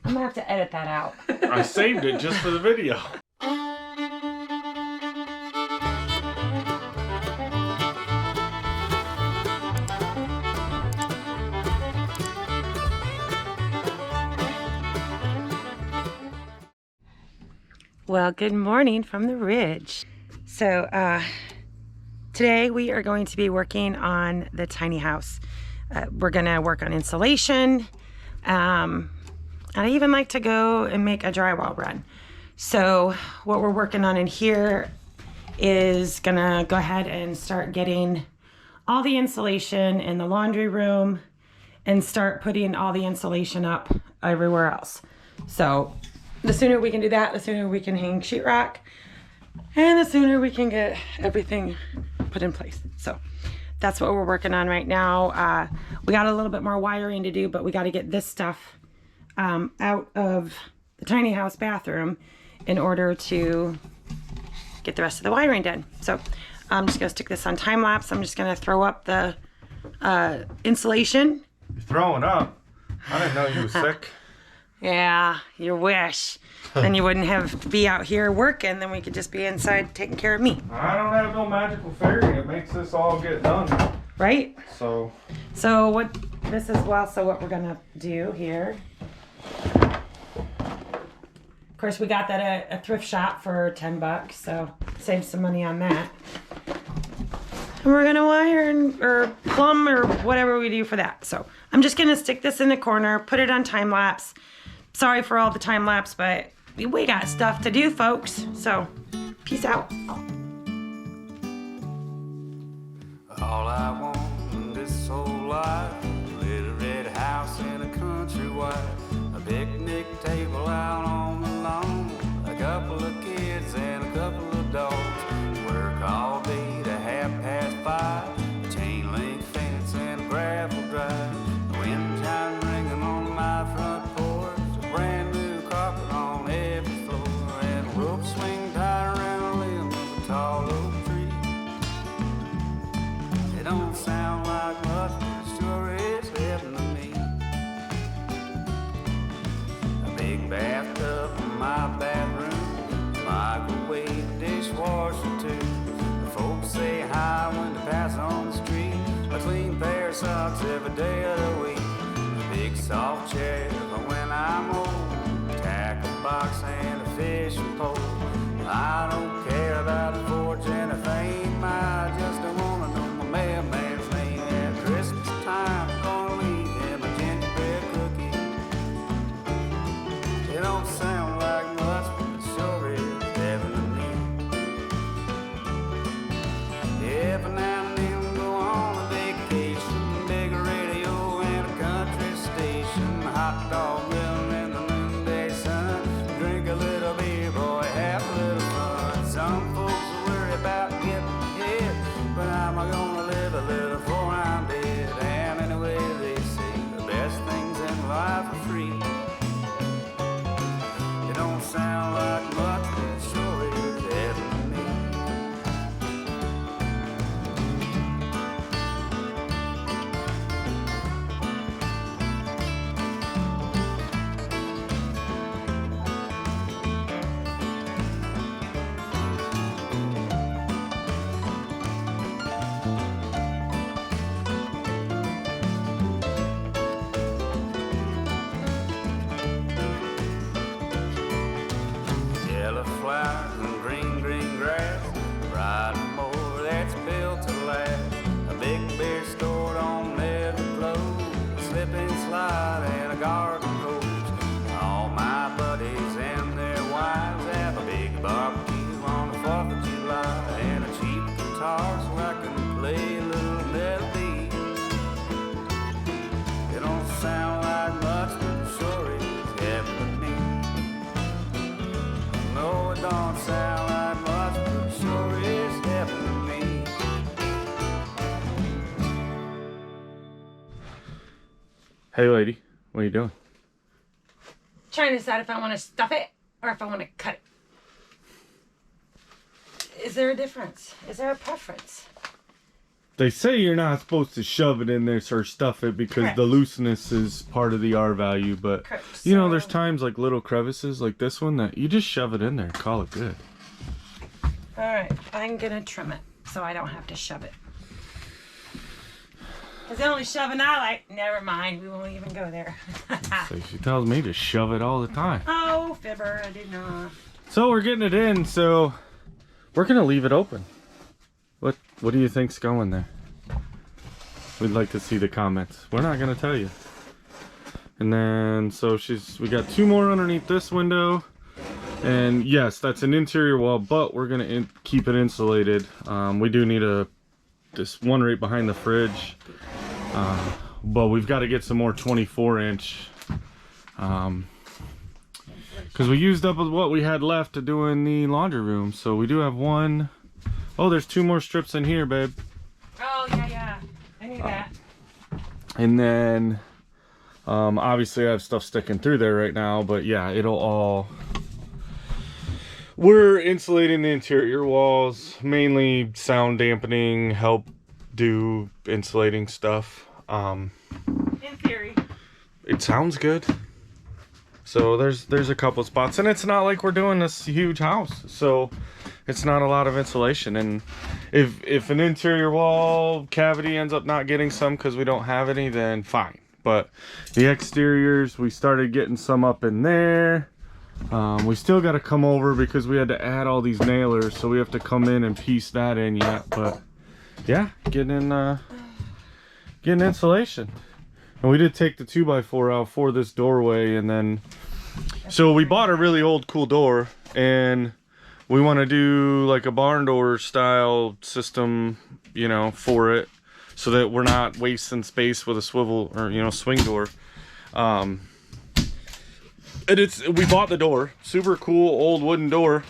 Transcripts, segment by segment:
I'm gonna have to edit that out. I saved it just for the video. Well, good morning from the ridge. So today we are going to be working on the tiny house. We're gonna work on insulation. And I even like to go and make a drywall run. So what we're working on in here is gonna go ahead and start getting all the insulation in the laundry room and start putting all the insulation up everywhere else. So the sooner we can do that, the sooner we can hang sheetrock, and the sooner we can get everything put in place. So that's what we're working on right now. We got a little bit more wiring to do, but we got to get this stuff out of the tiny house bathroom in order to get the rest of the wiring done. So I'm just gonna stick this on time lapse. I'm just gonna throw up the insulation. You're throwing up? I didn't know you were sick. Yeah, you wish. Then you wouldn't have to be out here working, then we could just be inside taking care of me. I don't have no magical fairy. It makes this all get done. Right? So what this is, well, so what we're gonna do here. Of course, we got that at a thrift shop for 10 bucks, so save some money on that. And we're gonna wire or plumb or whatever we do for that. So I'm just gonna stick this in the corner, put it on time lapse. Sorry for all the time lapse, but we got stuff to do, folks. So peace out. All I want in this whole life, a little red house in a country wife, a picnic table out on the lawn, a couple of kids and a couple of dogs. Work all day to 5:30, a chain link fence and a gravel drive. The wind chime ringing on my front porch, a brand new carpet on every floor, and a rope swing tied around a limb of a tall oak tree. It don't sound like much, but it sure is heaven to me. A big bathtub in my bathroom, microwave, dishwasher too. The folks say hi when they pass on the street. A clean pair of socks every day of the week. A big soft chair for when I'm old. Tackle box and a fishing pole. I don't care about a fortune or fame. I just don't wanna know my mailman's name. At Christmas time, I'm gonna leave him a gingerbread cookie. It don't sound like much, but it sure is heaven to me. Every now and then go on a vacation, big radio and a country station, hot dog grill in the noonday sun, drink a little beer, boy, have a little fun. Some folks worry about getting ahead, but I'm gonna live a little before I'm dead. And anyway, they say the best things in life are free. It don't sound like much, but it sure is heaven to me. Yellow flowers and green grass, riding mower that's built to last. A big beer stored on every clothes, a slip and slide and a garden hose. All my buddies and their wives have a big barbecue on the 4th of July, and a cheap guitar so I can play a little melody. It don't sound like much, but it sure is heaven to me. No, it don't sound like much, but it sure is heaven to me. hey lady, what are you doing? Trying to decide if I want to stuff it or if I want to cut it. Is there a difference? Is there a preference? They say you're not supposed to shove it in there or stuff it because Correct. the looseness is part of the R value. But, Correct. you know, So- there's times like little crevices like this one that you just shove it in there and call it good. All right, I'm gonna trim it so I don't have to shove it. Because the only shoving I like, never mind, we won't even go there. So she tells me to shove it all the time. Oh, fibber, I did not. So we're getting it in, so we're gonna leave it open. What do you think's going there? We'd like to see the comments. We're not gonna tell you. And then so we got 2 more underneath this window. And yes, that's an interior wall, but we're gonna keep it insulated. We do need this one right behind the fridge. But we've got to get some more 24-inch. Because we used up what we had left to do in the laundry room. So we do have one. Oh, there's 2 more strips in here, babe. Oh, yeah. I knew that. And then, obviously I have stuff sticking through there right now, but yeah, it'll all... We're insulating the interior walls, mainly sound dampening, help do insulating stuff. In theory. It sounds good. So there's a couple spots, and it's not like we're doing this huge house, so it's not a lot of insulation. And if an interior wall cavity ends up not getting some because we don't have any, then fine. But the exteriors, we started getting some up in there. We still got to come over because we had to add all these nailers, so we have to come in and piece that in yet. But yeah, getting insulation. And we did take the 2x4 out for this doorway, and then so we bought a really old cool door, and we want to do like a barn door style system, you know, for it, so that we're not wasting space with a swivel or, you know, swing door. And we bought the door, super cool old wooden door.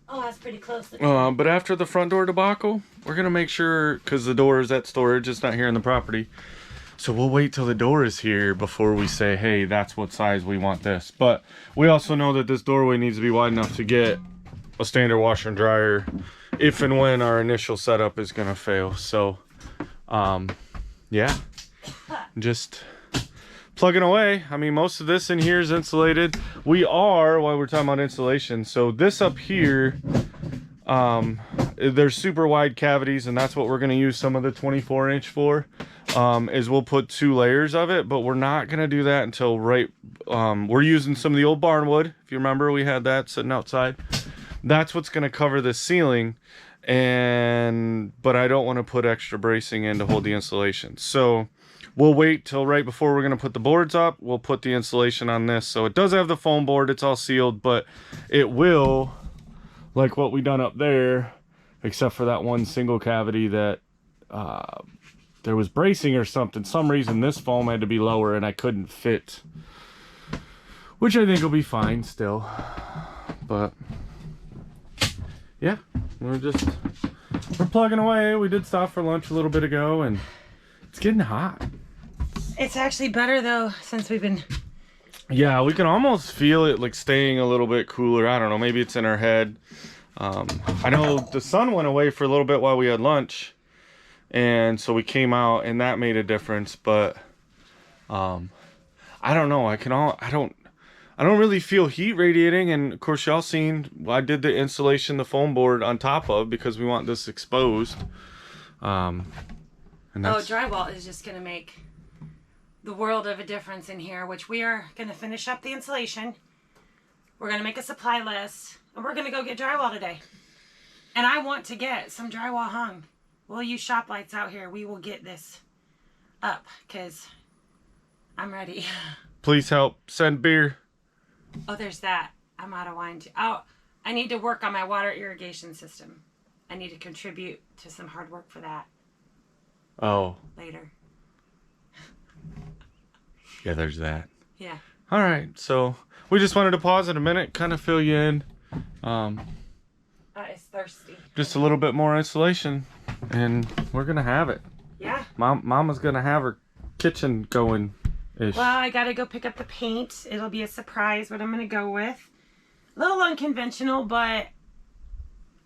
Oh, that's pretty close. But after the front door debacle, we're gonna make sure, because the door is at storage, it's not here on the property. So we'll wait till the door is here before we say, hey, that's what size we want this. But we also know that this doorway needs to be wide enough to get a standard washer and dryer if and when our initial setup is gonna fail. So, yeah, just plugging away. I mean, most of this in here is insulated. While we're talking about insulation, so this up here, there's super wide cavities, and that's what we're going to use some of the 24-inch for, is we'll put 2 layers of it, but we're not going to do that until we're using some of the old barn wood. If you remember, we had that sitting outside. That's what's going to cover the ceiling, but I don't want to put extra bracing in to hold the insulation. So we'll wait till right before we're going to put the boards up. We'll put the insulation on this. So it does have the foam board. It's all sealed, but it will, like what we done up there, except for that one single cavity that there was bracing or something. Some reason this foam had to be lower and I couldn't fit, which I think will be fine still. But yeah, we're plugging away. We did stop for lunch a little bit ago, and it's getting hot. It's actually better though, since we've been... Yeah, we can almost feel it like staying a little bit cooler. I don't know, maybe it's in our head. I know the sun went away for a little bit while we had lunch, and so we came out, and that made a difference. But I don't know. I don't really feel heat radiating. And of course, y'all seen I did the insulation, the foam board on top of, because we want this exposed. And that's, drywall is just gonna make the world of a difference in here, which we are gonna finish up the insulation. We're gonna make a supply list, and we're gonna go get drywall today. And I want to get some drywall hung. We'll use shop lights out here. We will get this up, because I'm ready. Please help send beer. Oh, there's that. I'm out of wine too. Oh, I need to work on my water irrigation system. I need to contribute to some hard work for that Oh, later. yeah, there's that. Yeah. All right, so we just wanted to pause in a minute, kind of fill you in. It's thirsty. Just a little bit more insulation, and we're gonna have it. Yeah. Mama's gonna have her kitchen going ish. Well, I gotta go pick up the paint. It'll be a surprise what I'm gonna go with. A little unconventional, but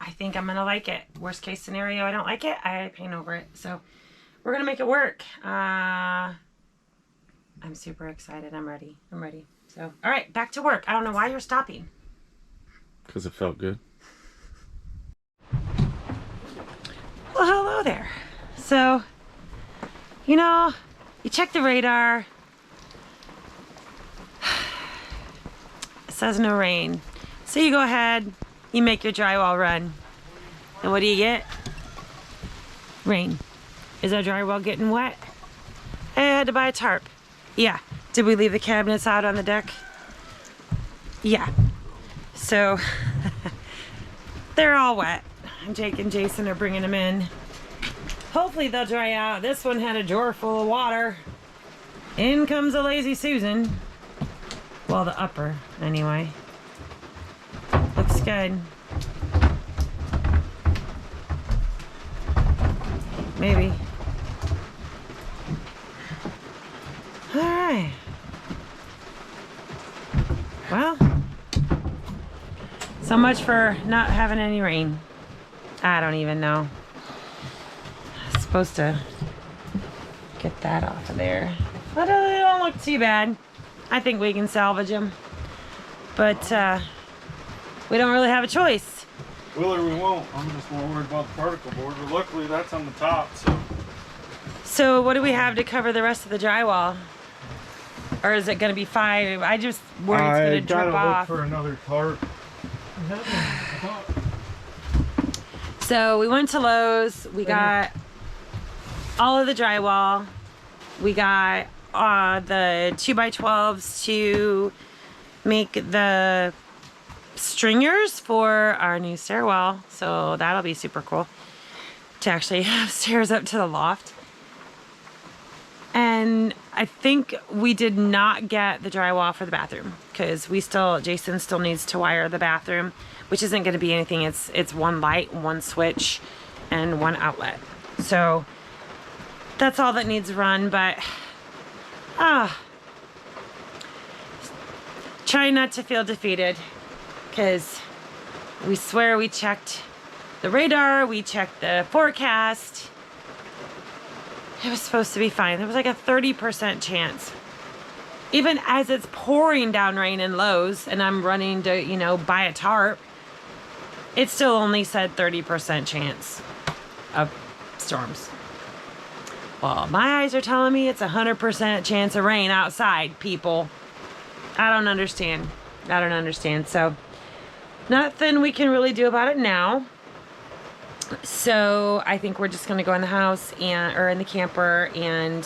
I think I'm gonna like it. Worst case scenario, I don't like it, I paint over it. So we're gonna make it work. I'm super excited. I'm ready. So, all right, back to work. I don't know why you're stopping. Because it felt good. Well, hello there. So, you know, you check the radar. It says no rain. So you go ahead, you make your drywall run. And what do you get? Rain. Is our drywall getting wet? I had to buy a tarp. Yeah. Did we leave the cabinets out on the deck? Yeah. So they're all wet. Jake and Jason are bringing them in. Hopefully they'll dry out. This one had a drawer full of water. In comes a lazy Susan. Well, the upper, anyway. Looks good. Maybe. All right. Well, so much for not having any rain. I don't even know. I'm supposed to get that off of there. But they don't look too bad. I think we can salvage them. But we don't really have a choice. Will or we won't. I'm just more worried about the particle board. But luckily that's on the top, so. So what do we have to cover the rest of the drywall? Or is it going to be 5? I just worry it's going to drip off. Look for another tarp. So we went to Lowe's. We got all of the drywall. We got the 2x12s to make the stringers for our new stairwell. So that'll be super cool to actually have stairs up to the loft. And I think we did not get the drywall for the bathroom because Jason still needs to wire the bathroom, which isn't going to be anything. It's one light, one switch, and one outlet. So that's all that needs run, but try not to feel defeated because we swear we checked the radar, we checked the forecast. It was supposed to be fine. There was like a 30% chance. Even as it's pouring down rain in Lowe's and I'm running to, buy a tarp, it still only said 30% chance of storms. Well, my eyes are telling me it's 100% chance of rain outside, people. I don't understand. So, nothing we can really do about it now. So I think we're just gonna go in the house or in the camper and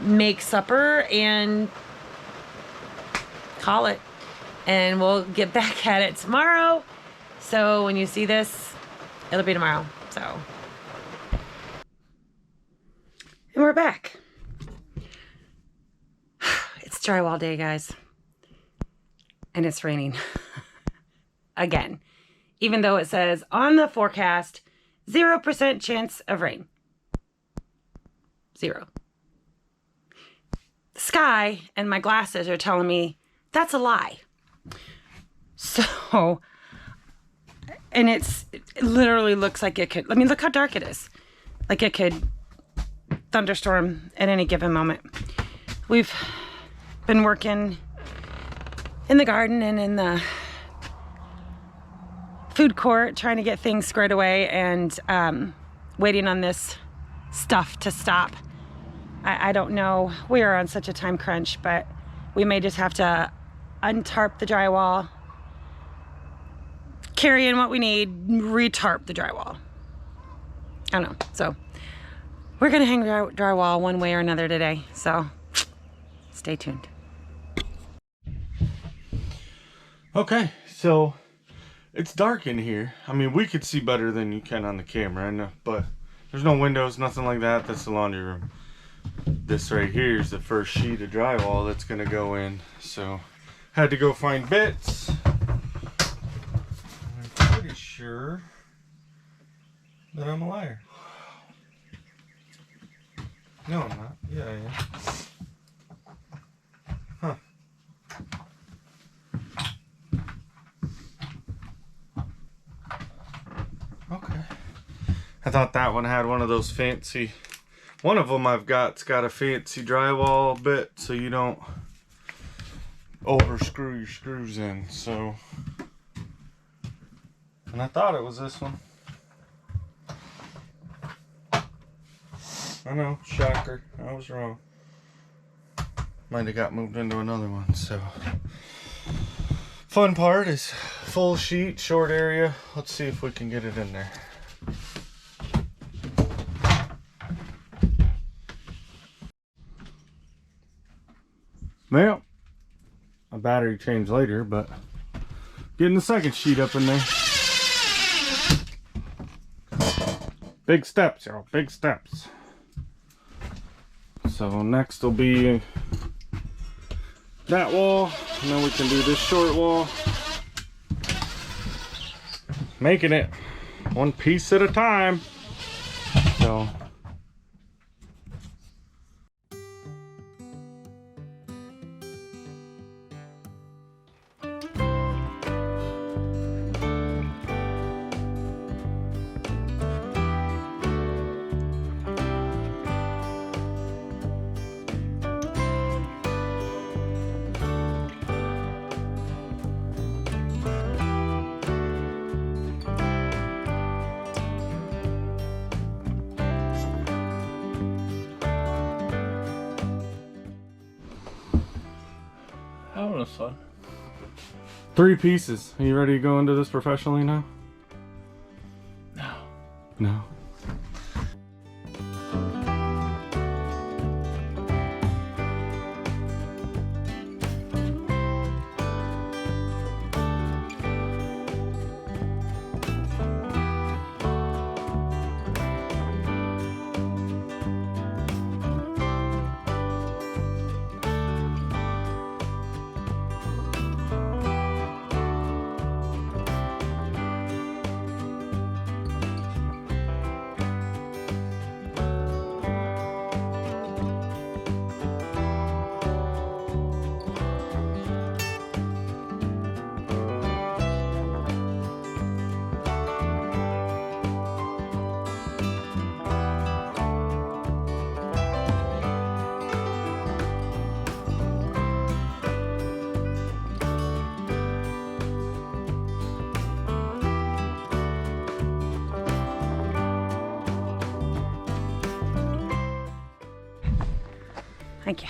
make supper and call it. And we'll get back at it tomorrow. So when you see this, it'll be tomorrow. So, and we're back. It's drywall day, guys. And it's raining again. Even though it says on the forecast, 0% chance of rain. 0. The sky and my glasses are telling me that's a lie. So, and it literally looks like it could, look how dark it is. Like it could thunderstorm at any given moment. We've been working in the garden and in the food court trying to get things squared away and waiting on this stuff to stop. I don't know. We are on such a time crunch, but we may just have to untarp the drywall, carry in what we need, retarp the drywall. I don't know. So we're gonna hang drywall one way or another today. So stay tuned. Okay, so it's dark in here. I mean, we could see better than you can on the camera, but there's no windows, nothing like that. That's the laundry room. This right here is the first sheet of drywall that's gonna go in. So, had to go find bits. I'm pretty sure that I'm a liar. No, I'm not. Yeah, I am. Huh. I thought that one had one of those fancy, one of them I've got's got a fancy drywall bit so you don't over screw your screws in. So, and I thought it was this one. I know, shocker, I was wrong. Might have got moved into another one. So fun part is full sheet, short area. Let's see if we can get it in there. Well, a battery change later, but getting the second sheet up in there. Big steps, y'all, big steps. So next will be that wall, and then we can do this short wall. Making it one piece at a time. So That one was fun. 3 pieces. Are you ready to go into this professionally now? No. No. Thank you.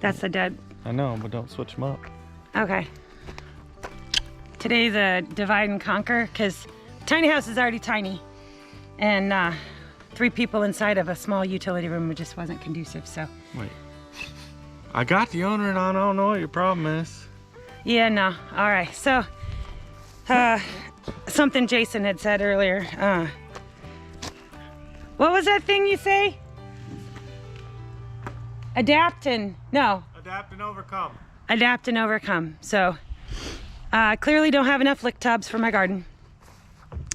That's the dead. I know, but don't switch them up. Okay. Today's a divide and conquer because tiny house is already tiny, and 3 people inside of a small utility room just wasn't conducive. So. Wait. I got the owner and I don't know what your problem is. Yeah, no. All right. So, something Jason had said earlier. What was that thing you say? Adapt and overcome. Adapt and overcome. So, I clearly don't have enough lick tubs for my garden.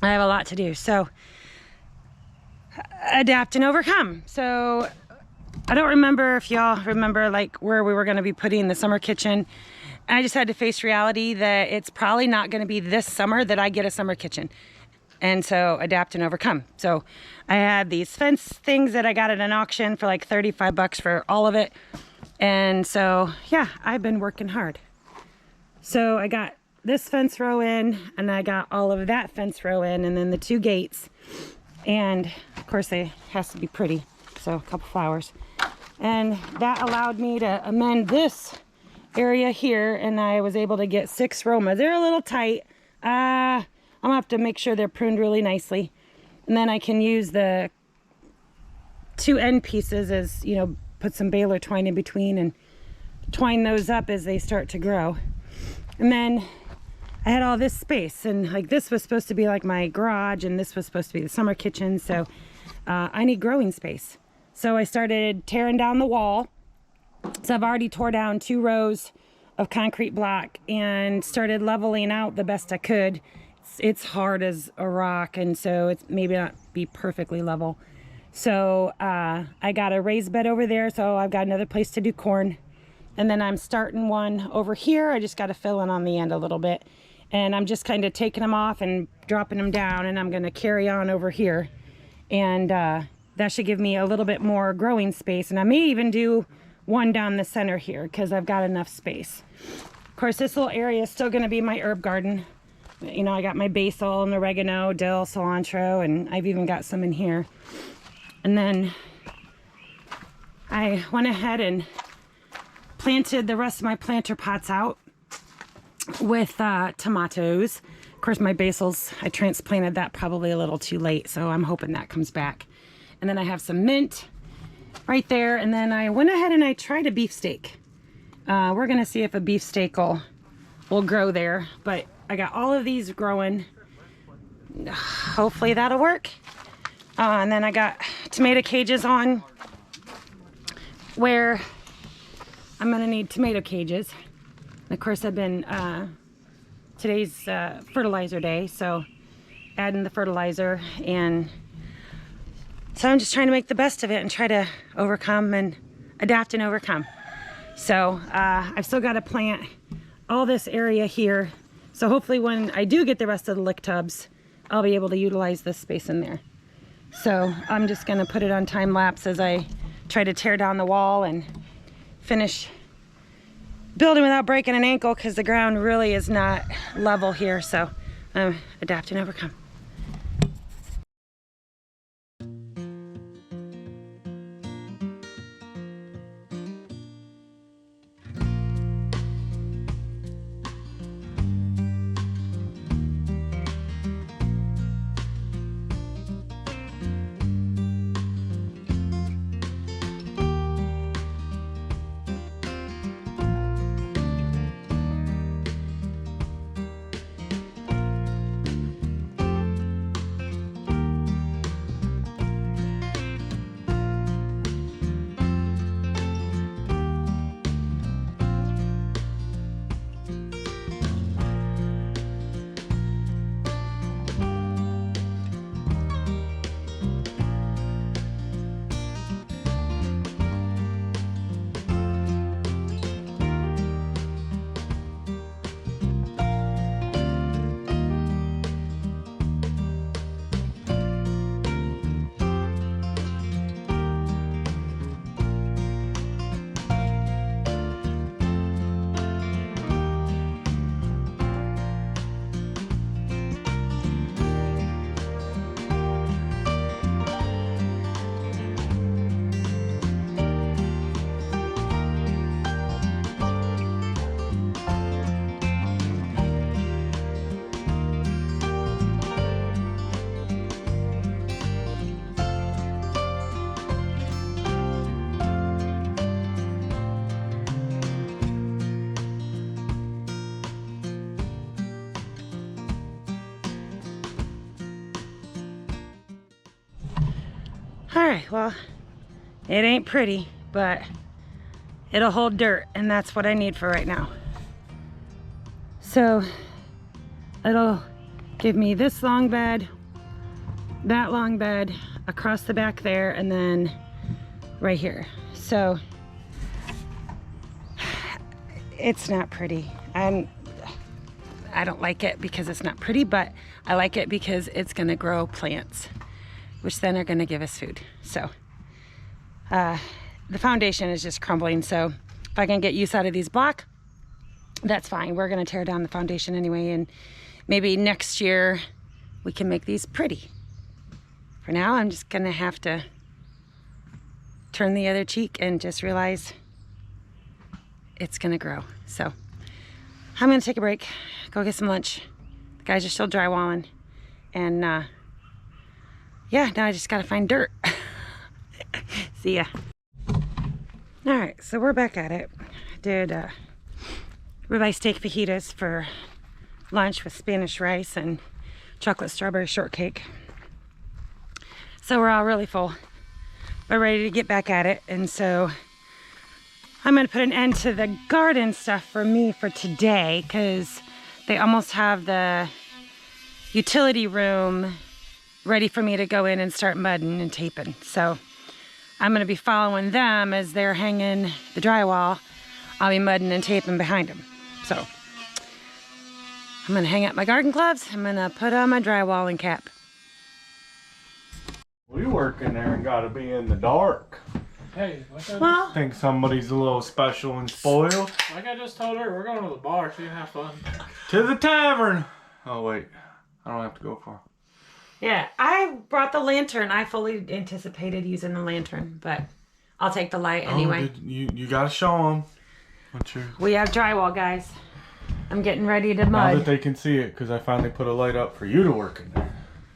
I have a lot to do. So, adapt and overcome. So, I don't remember if y'all remember like where we were going to be putting the summer kitchen. I just had to face reality that it's probably not going to be this summer that I get a summer kitchen. And so adapt and overcome. So I had these fence things that I got at an auction for like 35 bucks for all of it. And so, yeah, I've been working hard. So I got this fence row in, and I got all of that fence row in, and then the 2 gates. And of course it has to be pretty. So a couple flowers. And that allowed me to amend this area here, and I was able to get 6 Romas. They're a little tight. I'm gonna have to make sure they're pruned really nicely. And then I can use the 2 end pieces as, you know, put some baler twine in between and twine those up as they start to grow. And then I had all this space, and like this was supposed to be like my garage, and this was supposed to be the summer kitchen. So I need growing space. So I started tearing down the wall. So I've already tore down 2 rows of concrete block and started leveling out the best I could. It's hard as a rock, and so it's maybe not be perfectly level. So I got a raised bed over there, so I've got another place to do corn. And then I'm starting one over here. I just got to fill in on the end a little bit. And I'm just kind of taking them off and dropping them down, and I'm going to carry on over here. and that should give me a little bit more growing space. And I may even do one down the center here because I've got enough space. Of course, this little area is still going to be my herb garden. You know, I got my basil and oregano, dill, cilantro, and I've even got some in here. And then I went ahead and planted the rest of my planter pots out with tomatoes. Of course, my basils, I transplanted that probably a little too late, so I'm hoping that comes back. And then I have some mint right there, and then I went ahead and I tried a beefsteak. We're gonna see if a beefsteak will grow there, but I got all of these growing. Hopefully that'll work. And then I got tomato cages on where I'm gonna need tomato cages. And of course, I've been today's fertilizer day, so adding the fertilizer, and so I'm just trying to make the best of it and try to overcome and adapt and overcome. So I've still got to plant all this area here, so hopefully when I do get the rest of the lick tubs, I'll be able to utilize this space in there. So I'm just gonna put it on time lapse as I try to tear down the wall and finish building without breaking an ankle, because the ground really is not level here. So adapt and overcome. All right, well, it ain't pretty, but it'll hold dirt, and that's what I need for right now. So it'll give me this long bed, that long bed, across the back there, and then right here. So it's not pretty. I don't like it because it's not pretty, but I like it because it's gonna grow plants, which then are gonna give us food. So the foundation is just crumbling, so if I can get use out of these blocks, that's fine. We're gonna tear down the foundation anyway, and maybe next year we can make these pretty. For now, I'm just gonna have to turn the other cheek and just realize it's gonna grow. So I'm gonna take a break, go get some lunch. The guys are still drywalling, and yeah, now I just gotta find dirt. See ya. All right, so we're back at it. I did ribeye steak fajitas for lunch with Spanish rice and chocolate strawberry shortcake. So we're all really full. We're ready to get back at it, and so I'm gonna put an end to the garden stuff for me for today, because they almost have the utility room ready for me to go in and start mudding and taping. So I'm gonna be following them as they're hanging the drywall. I'll be mudding and taping behind them. So I'm gonna hang up my garden gloves. I'm gonna put on my drywalling cap. What are you work in there and gotta be in the dark. Hey, Well, Think somebody's a little special and spoiled. like I just told her, we're going to the bar so you can have fun. To the tavern. Oh wait, I don't have to go far. yeah, I brought the lantern. I fully anticipated using the lantern, but I'll take the light anyway. You gotta show them. We have drywall, guys. I'm getting ready to Now that mud. they can see it, because I finally put a light up for you to work in there.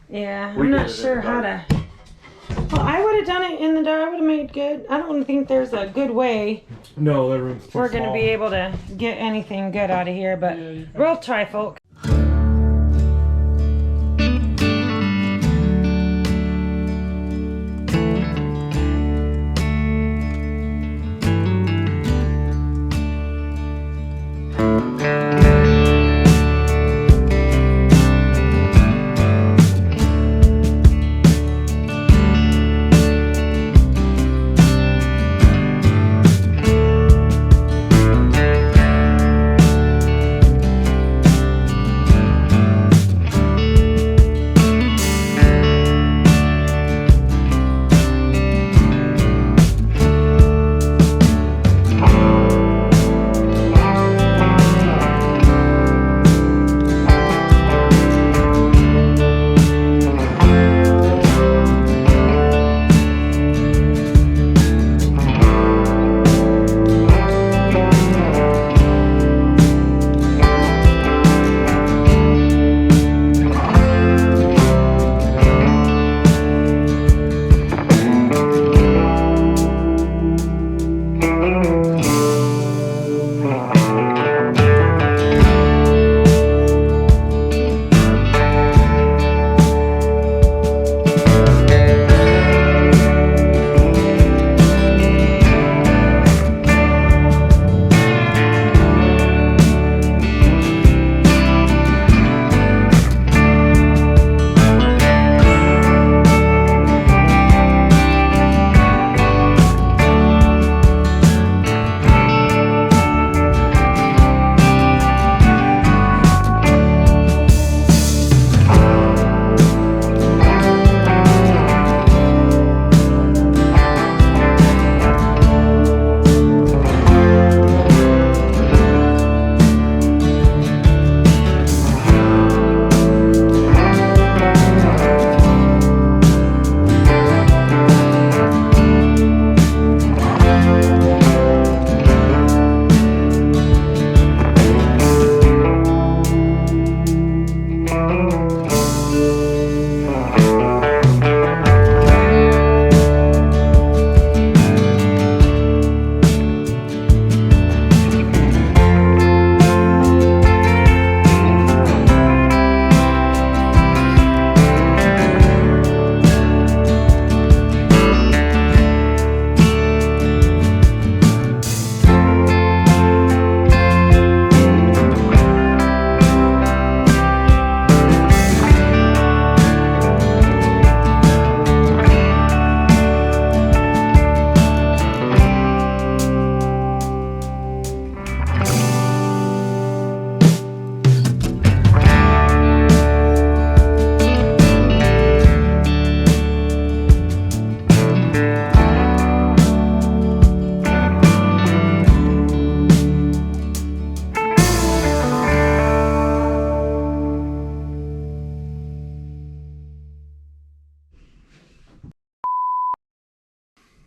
Yeah, We I'm did not it in sure the how dark. to. Well, I would have done it in the dark. I would have made good. I don't think there's a good way No, that room's too we're going to small. be able to get anything good out of here, but Yeah, you can. we'll try, folk.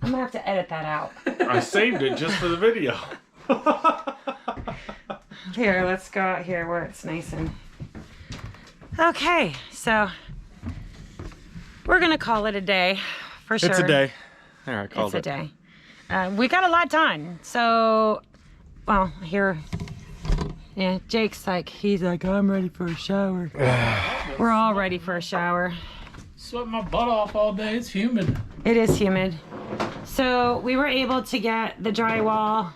I'm gonna have to edit that out. I saved it just for the video. Here, let's go out here where it's nice and... Okay, so we're gonna call it a day for sure. It's a day. There, I called It's a it. day. We got a lot done. So, well, here, yeah, Jake's like, he's like, I'm ready for a shower. We're all ready for a shower. Sweating my butt off all day. It's humid. It is humid. So we were able to get the drywall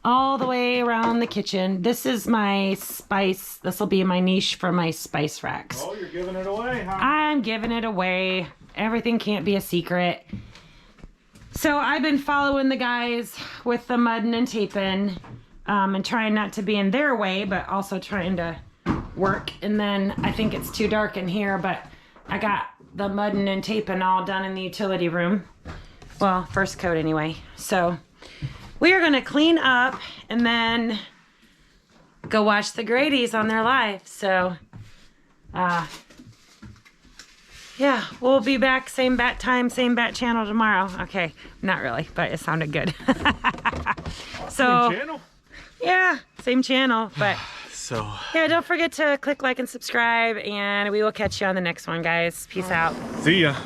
all the way around the kitchen. This is my spice. This will be my niche for my spice racks. Oh, you're giving it away, huh? I'm giving it away. Everything can't be a secret. So I've been following the guys with the mudding and taping, and trying not to be in their way, but also trying to work. And then I think it's too dark in here, but I got the mudding and taping all done in the utility room. Well, first coat anyway. So we are gonna clean up and then go watch the Grady's on their live. So yeah, we'll be back same bat time, same bat channel tomorrow. Okay, not really, but it sounded good. So Same channel? yeah, same channel, but So yeah, don't forget to click like and subscribe, and we will catch you on the next one, guys. Peace out. see ya.